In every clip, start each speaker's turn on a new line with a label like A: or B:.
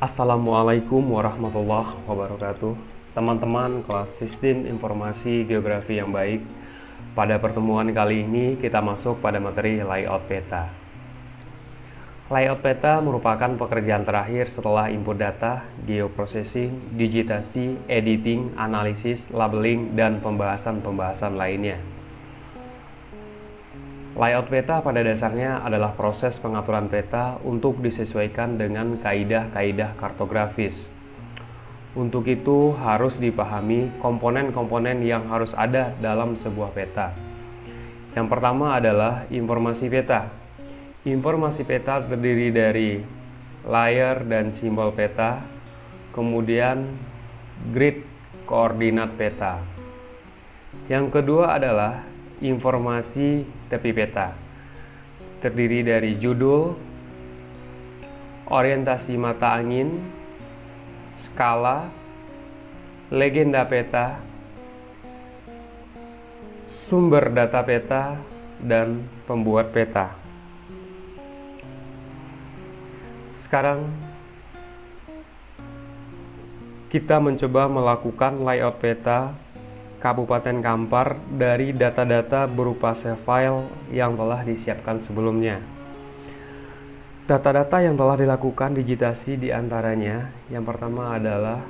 A: Assalamualaikum warahmatullahi wabarakatuh. Teman-teman kelas Sistem Informasi Geografi yang baik. Pada pertemuan kali ini kita masuk pada materi layout peta. Layout peta merupakan pekerjaan terakhir setelah input data, geoprocessing, digitasi, editing, analisis, labeling, dan pembahasan-pembahasan lainnya. Layout peta pada dasarnya adalah proses pengaturan peta untuk disesuaikan dengan kaidah-kaidah kartografis. Untuk itu harus dipahami komponen-komponen yang harus ada dalam sebuah peta. Yang pertama adalah informasi peta. Informasi peta terdiri dari layer dan simbol peta, kemudian grid koordinat peta. Yang kedua adalah informasi tepi peta, terdiri dari judul, orientasi mata angin, skala, legenda peta, sumber data peta, dan pembuat peta. Sekarang kita mencoba melakukan layout peta Kabupaten Kampar dari data-data berupa save file yang telah disiapkan sebelumnya. Data-data yang telah dilakukan digitasi diantaranya, yang pertama adalah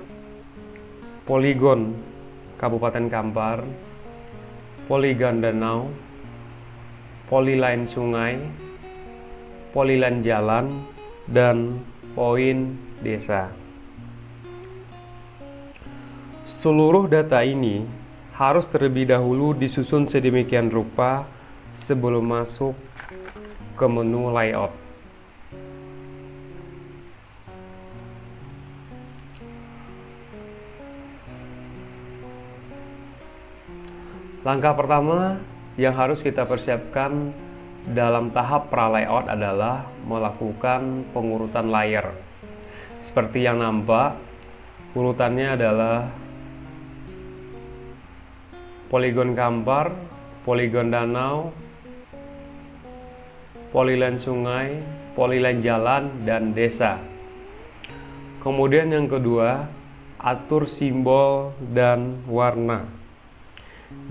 A: poligon Kabupaten Kampar, poligon danau, polyline sungai, polyline jalan, dan poin desa. Seluruh data ini harus terlebih dahulu disusun sedemikian rupa sebelum masuk ke menu layout. Langkah pertama yang harus kita persiapkan dalam tahap pra-layout adalah melakukan pengurutan layer. Seperti yang nampak, urutannya adalah poligon Kampar, poligon danau, polyline sungai, polyline jalan, dan desa. Kemudian yang kedua, atur simbol dan warna.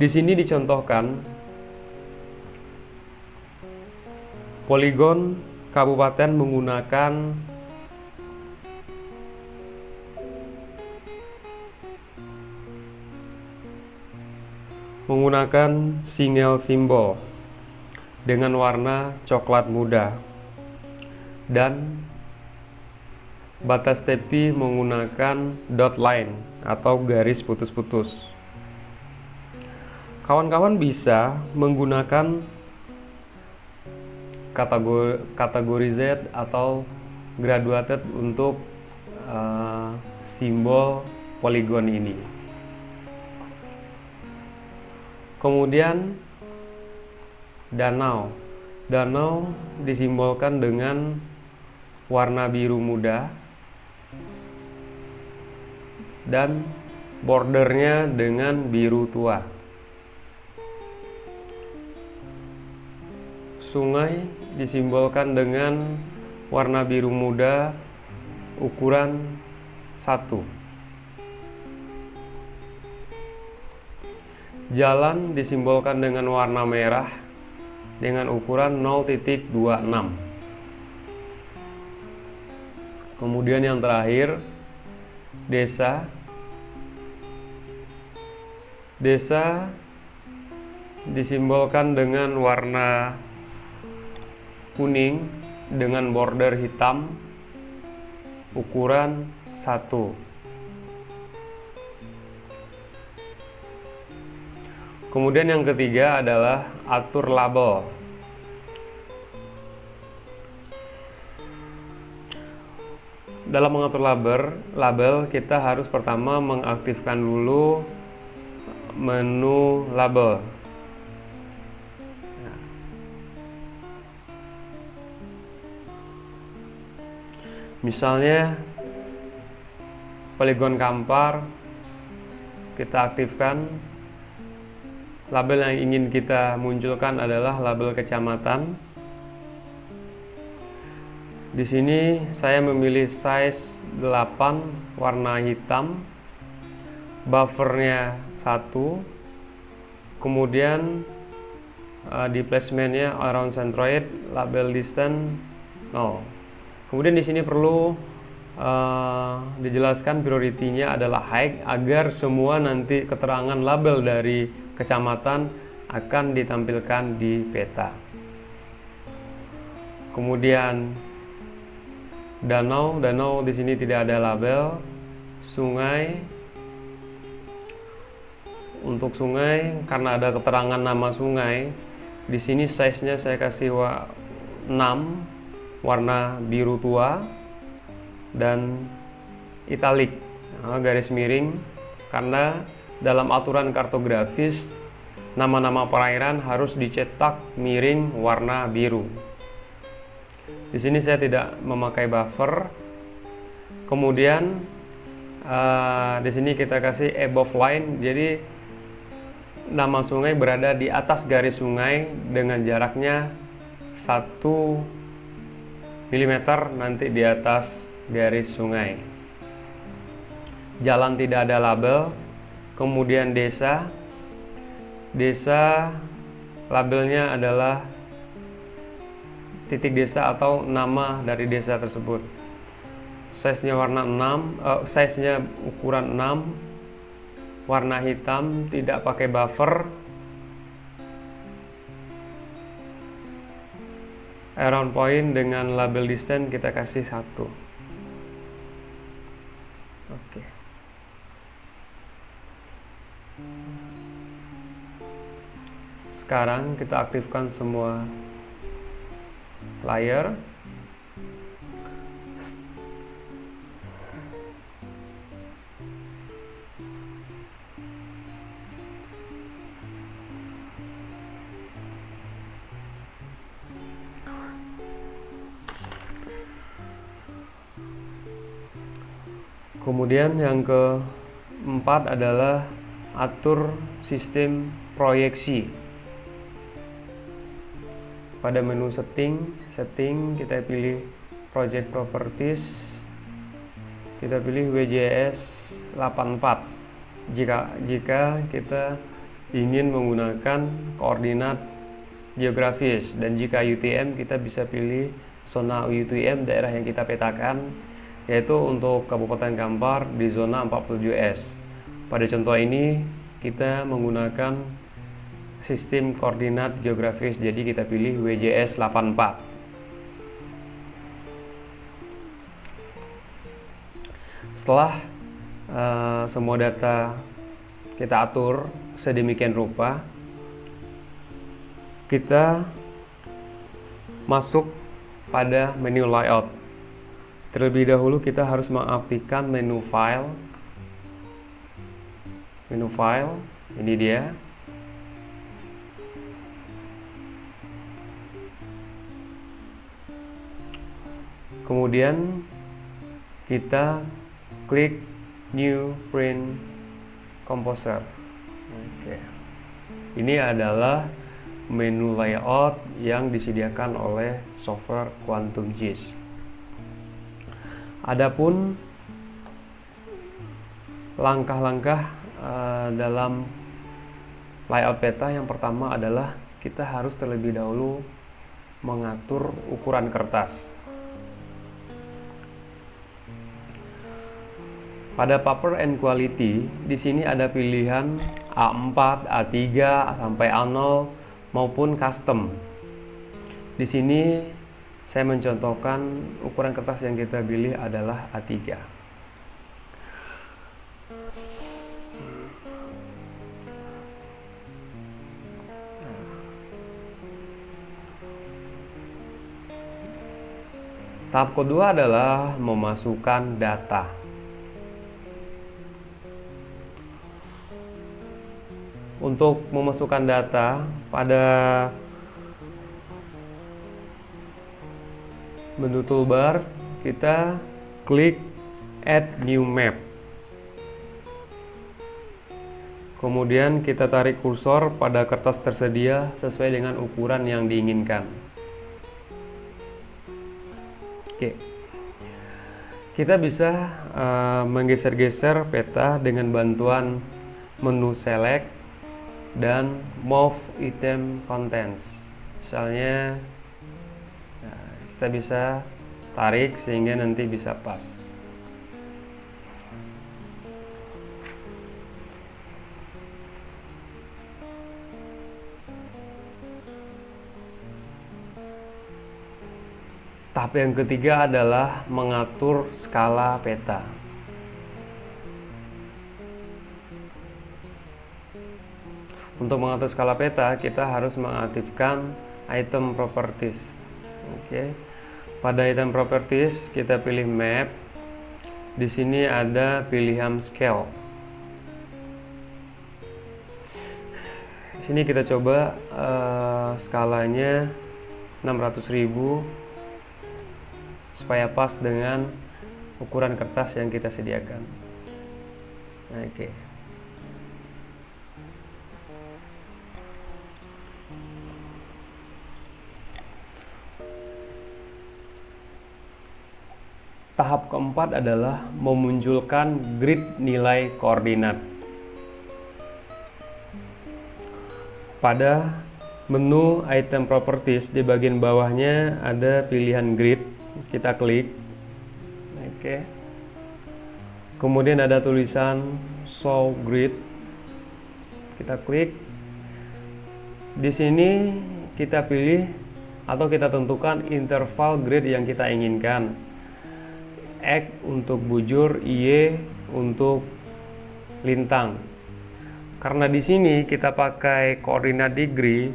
A: Di sini dicontohkan poligon kabupaten menggunakan single simbol dengan warna coklat muda, dan batas tepi menggunakan dot line atau garis putus-putus. Kawan-kawan bisa menggunakan kategori Z atau graduated untuk simbol poligon ini. Kemudian danau. Danau disimbolkan dengan warna biru muda dan bordernya dengan biru tua. Sungai disimbolkan dengan warna biru muda ukuran 1. Jalan disimbolkan dengan warna merah dengan ukuran 0.26. Kemudian yang terakhir, desa. Desa disimbolkan dengan warna kuning dengan border hitam ukuran 1. Kemudian yang ketiga adalah atur label. Dalam mengatur label kita harus pertama mengaktifkan dulu menu label. Misalnya poligon Kampar, kita aktifkan. Label yang ingin kita munculkan adalah label kecamatan. Di sini saya memilih size 8 warna hitam, buffernya 1, kemudian di placementnya around centroid, label distance 0. Kemudian di sini perlu dijelaskan priority-nya adalah high agar semua nanti keterangan label dari kecamatan akan ditampilkan di peta. Kemudian danau di sini tidak ada label. Sungai, untuk sungai karena ada keterangan nama sungai, di sini size-nya saya kasih 6 warna biru tua dan italik, garis miring, karena dalam aturan kartografis nama-nama perairan harus dicetak miring warna biru. Di sini saya tidak memakai buffer. Kemudian di sini kita kasih above line, jadi nama sungai berada di atas garis sungai dengan jaraknya 1 mm nanti di atas garis sungai. Jalan tidak ada label. Kemudian desa labelnya adalah titik desa atau nama dari desa tersebut. Size-nya warna 6, size-nya ukuran 6, warna hitam, tidak pakai buffer. Around point dengan label distance kita kasih 1. Oke. Sekarang kita aktifkan semua layer. Kemudian yang keempat adalah atur sistem proyeksi. Pada menu setting kita pilih project properties, kita pilih WJS 84 jika kita ingin menggunakan koordinat geografis, dan jika UTM kita bisa pilih zona UTM daerah yang kita petakan, yaitu untuk Kabupaten Kampar di zona 47S. Pada contoh ini kita menggunakan sistem koordinat geografis, jadi kita pilih WJS 84. Setelah semua data kita atur sedemikian rupa, kita masuk pada menu layout. Terlebih dahulu kita harus mengaktifkan menu file. Ini dia. Kemudian kita klik New Print Composer. Oke. Ini adalah menu layout yang disediakan oleh software QuantumGIS. Adapun langkah-langkah dalam layout peta, yang pertama adalah kita harus terlebih dahulu mengatur ukuran kertas. Pada paper and quality, di sini ada pilihan A4, A3, sampai A0 maupun custom. Di sini saya mencontohkan ukuran kertas yang kita pilih adalah A3. Tahap kedua adalah memasukkan data. Untuk memasukkan data, pada menu toolbar kita klik Add New Map. Kemudian kita tarik kursor pada kertas tersedia sesuai dengan ukuran yang diinginkan. Oke. Kita bisa menggeser-geser peta dengan bantuan menu select dan move item contents. Misalnya kita bisa tarik sehingga nanti bisa pas. Tahap yang ketiga adalah mengatur skala peta. Untuk mengatur skala peta, kita harus mengaktifkan item properties. Oke. Pada item properties, kita pilih map. Di sini ada pilihan scale. Di sini kita coba skalanya 600.000 supaya pas dengan ukuran kertas yang kita sediakan. Oke. Tahap keempat adalah memunculkan grid nilai koordinat. Pada menu item properties di bagian bawahnya ada pilihan grid. Kita klik. Oke. Kemudian ada tulisan show grid. Kita klik. Di sini kita pilih atau kita tentukan interval grid yang kita inginkan. X untuk bujur, Y untuk lintang. Karena di sini kita pakai koordinat degree,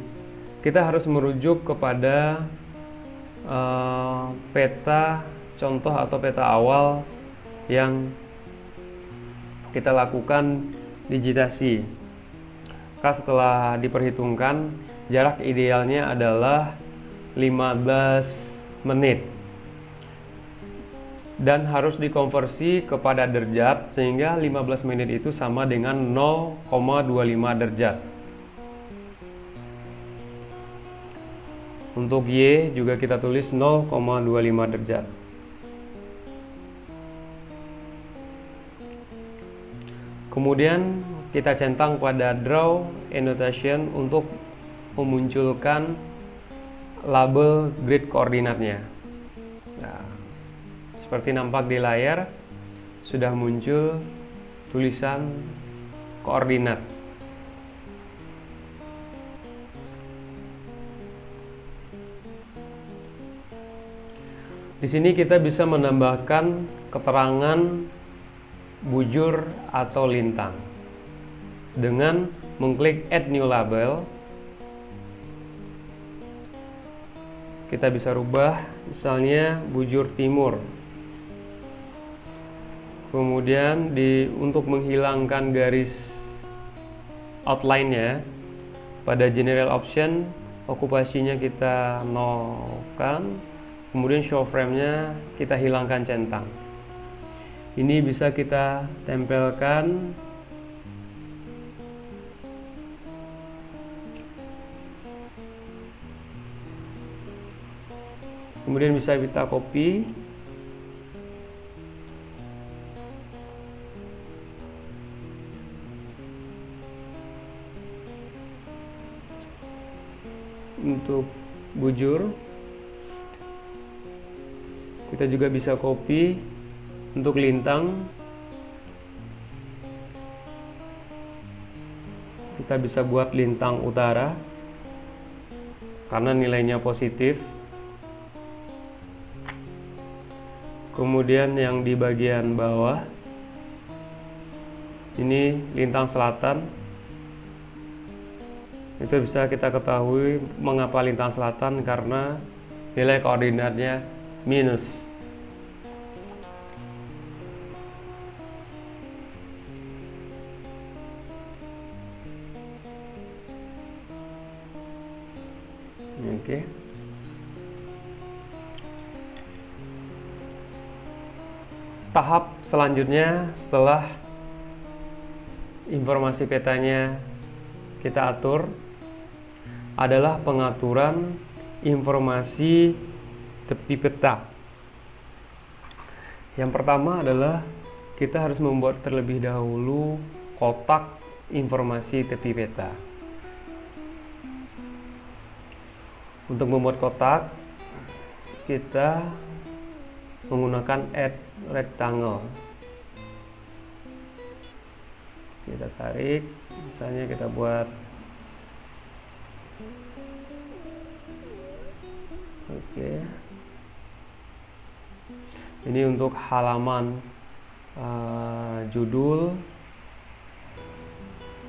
A: kita harus merujuk kepada peta contoh atau peta awal yang kita lakukan digitasi. Maka setelah diperhitungkan, jarak idealnya adalah 15 menit dan harus dikonversi kepada derajat sehingga 15 menit itu sama dengan 0,25 derajat. Untuk Y juga kita tulis 0,25 derajat. Kemudian kita centang pada draw annotation untuk memunculkan label grid koordinatnya. Nah, seperti nampak di layar sudah muncul tulisan koordinat. Di sini kita bisa menambahkan keterangan bujur atau lintang dengan mengklik add new label. Kita bisa rubah misalnya bujur timur. Kemudian untuk menghilangkan garis outline-nya, pada general option okupasinya kita nolkan. Kemudian show frame-nya kita hilangkan centang. Ini bisa kita tempelkan kemudian bisa kita copy untuk bujur. Kita juga bisa copy untuk lintang. Kita bisa buat lintang utara karena nilainya positif. Kemudian yang di bagian bawah ini lintang selatan. Itu bisa kita ketahui mengapa lintang selatan, karena nilai koordinatnya minus. Oke. Tahap selanjutnya setelah informasi petanya kita atur adalah pengaturan informasi tepi peta. Yang pertama adalah kita harus membuat terlebih dahulu kotak informasi tepi peta. Untuk membuat kotak, kita menggunakan add rectangle. Kita tarik, misalnya kita buat oke. Ini untuk halaman judul,